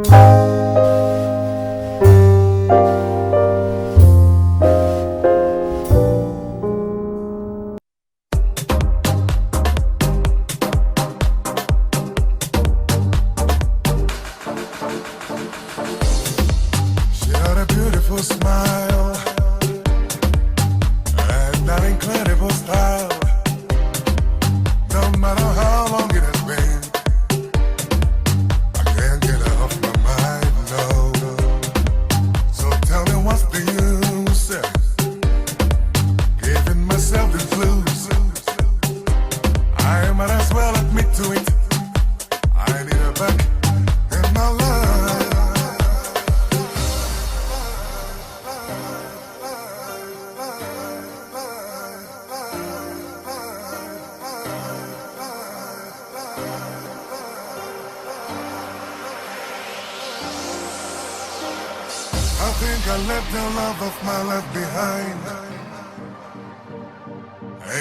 She had a beautiful smile and an incredible style. No matter how long it has been, I can't get her off my mind, no. So tell me what's the use giving myself the blues. I might as well admit to it. I need her back in my life. I think I left the love of my life behind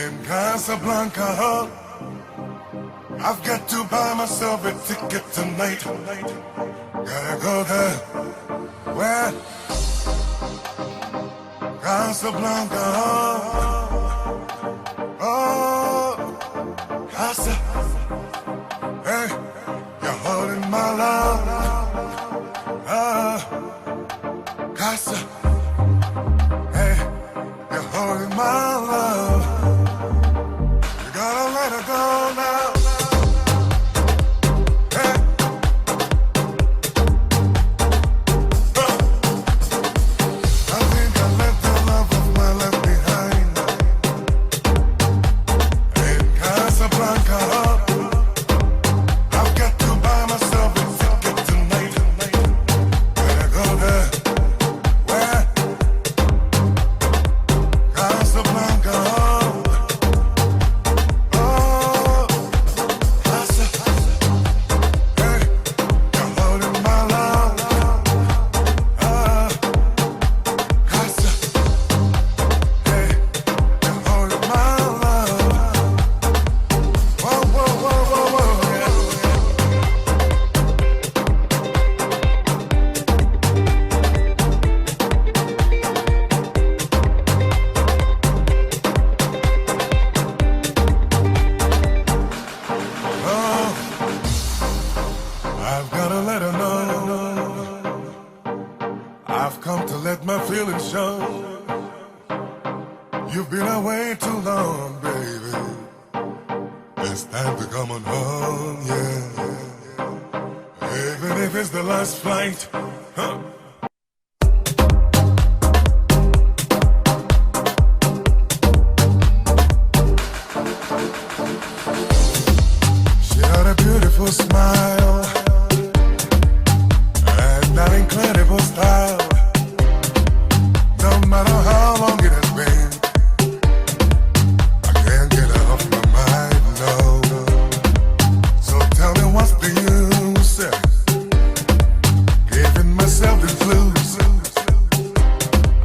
in Casablanca. I've got to buy myself a ticket tonight. Gotta go there. Where? Casablanca. Oh, Casa. Hey, you're holding my love. Casa. Hey, you're holding my love. You gotta let her go now. Hey. I think I left the love of my life behind in Casablanca. I've got to buy myself a ticket tonight. Gotta go there. Where? Casablanca. Oh, Casa. Hey, you're holding my love. Casa. Hey, you're holding my love. Whoa, whoa, whoa, whoa, whoa, yeah. Oh, I've gotta let her know. I've come to let my feelings show. You've been away too long, baby. It's time to come on home, yeah. Even if it's the last flight, huh? She had a beautiful smile and an incredible style. No matter how long it has been, I can't get her off my mind, no. So tell me what's the use giving myself the blues.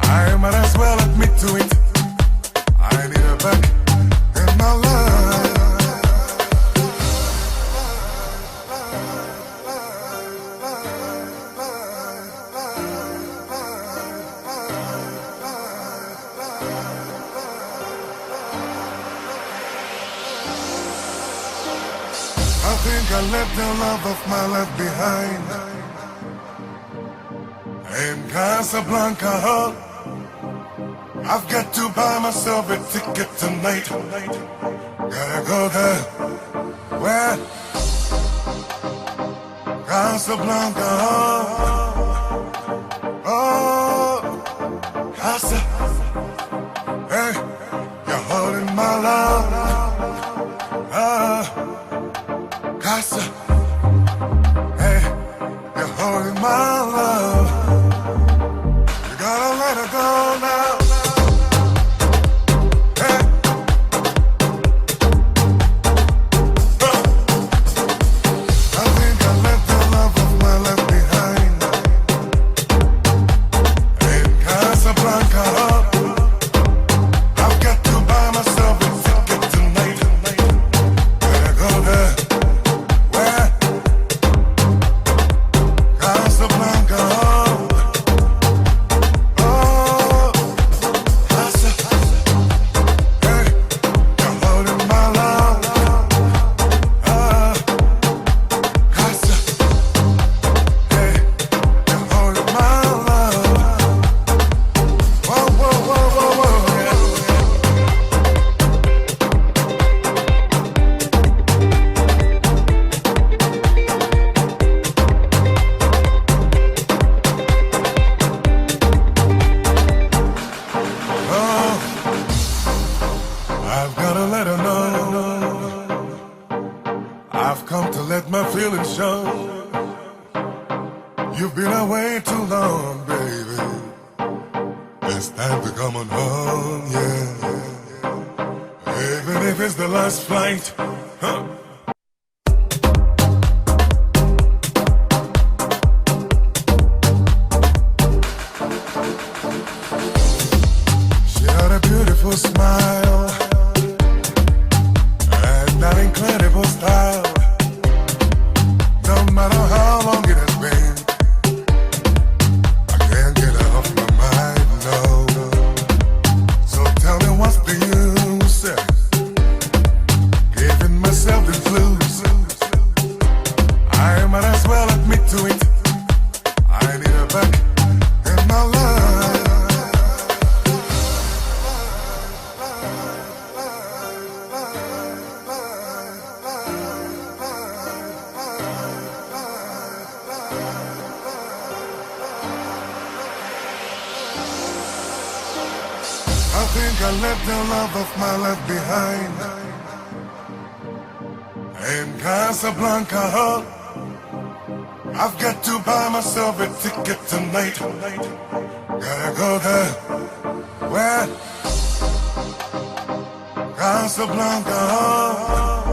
I might as well admit to it. I need her back in my life. I think I left the love of my life behind in Casablanca. I've got to buy myself a ticket tonight. Gotta go there. Where? Casablanca. Oh, Casa. Hey, you're holding my love. Casa. Hey, you're holding my love. You gotta let her go now. Hey. I think I left the love of my life behind You've been away too long, baby. It's time to come on home, yeah. Even if it's the last flight, huh? She had a beautiful smile and that incredible style. No matter how long it has been, I can't get her off my mind, no. So tell me what's the use? Giving myself the blues. I might as well admit to it. I need her back in my life. I think I left the love of my life behind in Casablanca, huh? I've got to buy myself a ticket tonight. Gotta go there. Where? Casablanca, huh?